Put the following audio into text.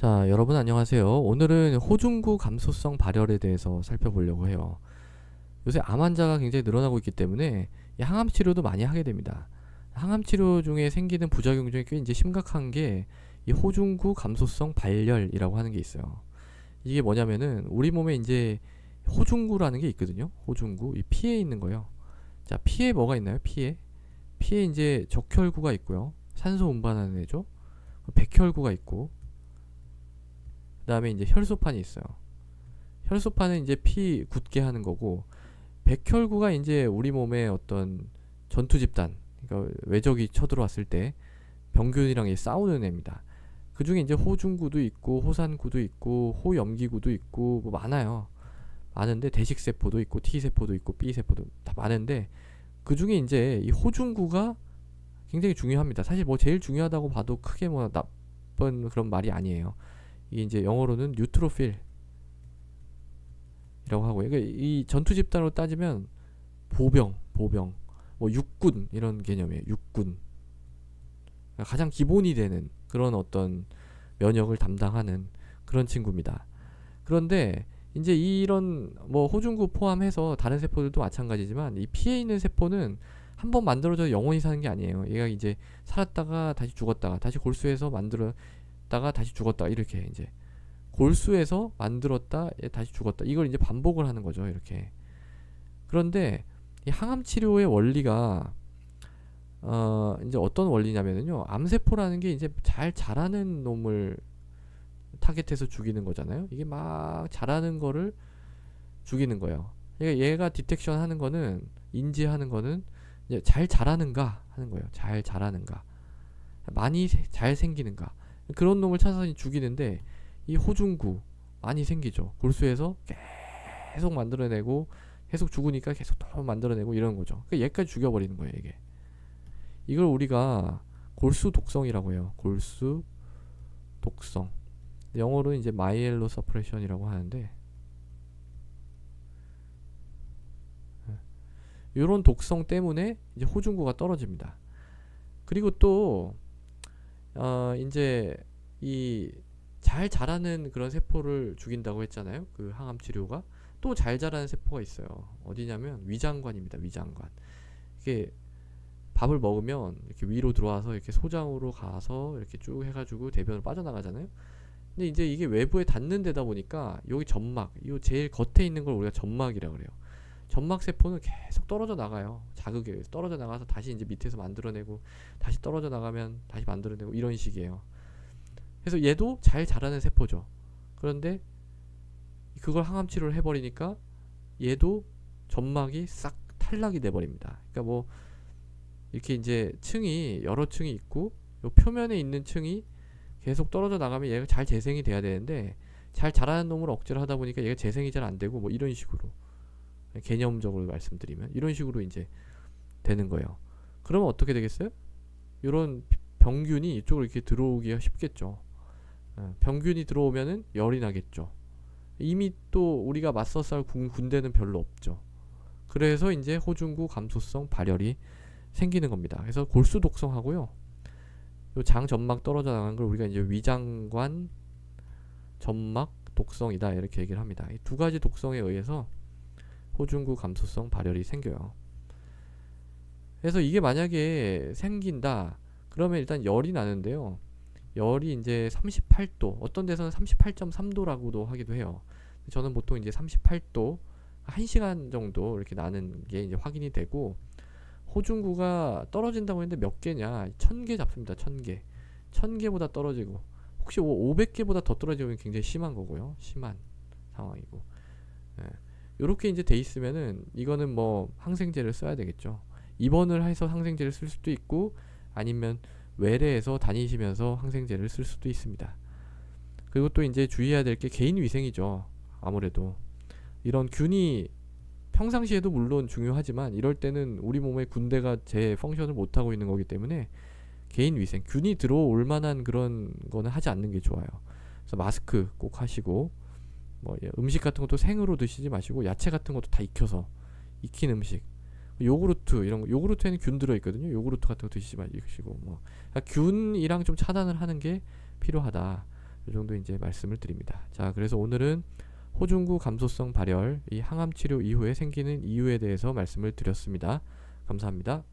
자, 여러분 안녕하세요. 오늘은 호중구 감소성 발열에 대해서 살펴보려고 해요. 요새 암 환자가 굉장히 늘어나고 있기 때문에 이 항암 치료도 많이 하게 됩니다. 항암 치료 중에 생기는 부작용 중에 꽤 이제 심각한 게 이 호중구 감소성 발열이라고 하는 게 있어요. 이게 뭐냐면은 우리 몸에 이제 호중구라는 게 있거든요. 호중구, 이 피에 있는 거요. 자, 피에 뭐가 있나요? 피에 이제 적혈구가 있고요. 산소 운반하는 애죠. 백혈구가 있고, 그 다음에 이제 혈소판이 있어요. 혈소판은 이제 피 굳게 하는 거고, 백혈구가 이제 우리 몸의 어떤 전투 집단, 그러니까 외적이 쳐들어왔을 때 병균이랑 싸우는 애입니다. 그 중에 이제 호중구도 있고, 호산구도 있고, 호염기구도 있고, 뭐 많아요. 많은데 대식세포도 있고, T세포도 있고, B세포도 다 많은데, 그 중에 이제 이 호중구가 굉장히 중요합니다. 사실 뭐 제일 중요하다고 봐도 크게 뭐 나쁜 그런 말이 아니에요. 이게 이제 영어로는 뉴트로필이라고 하고요. 그러니까 이 전투 집단으로 따지면 보병, 뭐 육군 이런 개념이에요. 육군. 그러니까 가장 기본이 되는 그런 어떤 면역을 담당하는 그런 친구입니다. 그런데 이제 이런 뭐 호중구 포함해서 다른 세포들도 마찬가지지만 이 피에 있는 세포는 한번 만들어져 영원히 사는 게 아니에요. 얘가 이제 살았다가 다시 죽었다가 다시 골수해서 만들었다가 다시 죽었다가 이렇게 이제 골수에서 만들었다 다시 죽었다 이걸 이제 반복을 하는 거죠. 이렇게. 그런데 이 항암 치료의 원리가 이제 어떤 원리냐면요, 암세포라는 게 이제 잘 자라는 놈을 타겟해서 죽이는 거잖아요. 이게 막 자라는 거를 죽이는 거예요. 그러니까 얘가 디텍션 하는 거는, 인지하는 거는 이제 잘 자라는가 하는 거예요. 잘 자라는가, 많이 잘 생기는가, 그런 놈을 찾아서 죽이는데, 이 호중구 많이 생기죠. 골수에서 계속 만들어내고 계속 죽으니까 계속 더 만들어내고 이러는 거죠. 그러니까 얘까지 죽여버리는 거예요. 이게, 이걸 우리가 골수 독성이라고 해요. 골수 독성. 영어로는 이제 마이엘로 서프레션이라고 하는데, 이런 독성 때문에 이제 호중구가 떨어집니다. 그리고 또 이제 이 잘 자라는 그런 세포를 죽인다고 했잖아요. 그 항암 치료가 또 잘 자라는 세포가 있어요. 어디냐면 위장관입니다. 위장관. 이게 밥을 먹으면 이렇게 위로 들어와서 이렇게 소장으로 가서 이렇게 쭉 해가지고 대변을 빠져나가잖아요. 근데 이제 이게 외부에 닿는 데다 보니까 여기 점막, 이 제일 겉에 있는 걸 우리가 점막이라고 그래요. 점막 세포는 계속 떨어져 나가요. 자극에 의해서 떨어져 나가서 다시 이제 밑에서 만들어내고, 다시 떨어져 나가면 다시 만들어내고, 이런 식이에요. 그래서 얘도 잘 자라는 세포죠. 그런데 그걸 항암 치료를 해버리니까 얘도 점막이 싹 탈락이 돼버립니다. 그러니까 뭐 이렇게 이제 층이 여러 층이 있고, 요 표면에 있는 층이 계속 떨어져 나가면 얘가 잘 재생이 돼야 되는데, 잘 자라는 놈을 억제를 하다 보니까 얘가 재생이 잘 안 되고, 뭐 이런 식으로, 개념적으로 말씀드리면 이런 식으로 이제 되는 거예요. 그러면 어떻게 되겠어요? 이런 병균이 이쪽으로 이렇게 들어오기가 쉽겠죠. 병균이 들어오면은 열이 나겠죠. 이미 또 우리가 맞서 싸울 군대는 별로 없죠. 그래서 이제 호중구 감소성 발열이 생기는 겁니다. 그래서 골수 독성하고요, 요 장 점막 떨어져 나간 걸 우리가 이제 위장관 점막 독성이다 이렇게 얘기를 합니다. 이 두 가지 독성에 의해서 호중구 감소성 발열이 생겨요. 그래서 이게 만약에 생긴다 그러면 일단 열이 나는데요, 열이 이제 38도, 어떤 데서는 38.3도라고도 하기도 해요. 저는 보통 이제 38도 1시간 정도 이렇게 나는 게 이제 확인이 되고, 호중구가 떨어진다고 했는데 몇 개냐, 1000개 잡습니다. 1000개. 1000개보다 떨어지고, 혹시 500개보다 더 떨어지면 굉장히 심한 거고요. 심한 상황이고. 예. 요렇게 이제 돼 있으면은 이거는 뭐 항생제를 써야 되겠죠. 입원을 해서 항생제를 쓸 수도 있고, 아니면 외래에서 다니시면서 항생제를 쓸 수도 있습니다. 그리고 또 이제 주의해야 될 게 개인 위생이죠. 아무래도 이런 균이 평상시에도 물론 중요하지만, 이럴 때는 우리 몸의 군대가 제 펑션을 못하고 있는 거기 때문에 개인 위생, 균이 들어올 만한 그런 거는 하지 않는 게 좋아요. 그래서 마스크 꼭 하시고, 뭐 음식 같은 것도 생으로 드시지 마시고, 야채 같은 것도 다 익힌 음식, 요구르트 이런 거, 요구르트에는 균 들어 있거든요. 요구르트 같은 거 드시지 마시고, 뭐 그러니까 균이랑 좀 차단을 하는 게 필요하다. 이 정도 이제 말씀을 드립니다. 자, 그래서 오늘은 호중구 감소성 발열, 이 항암 치료 이후에 생기는 이유에 대해서 말씀을 드렸습니다. 감사합니다.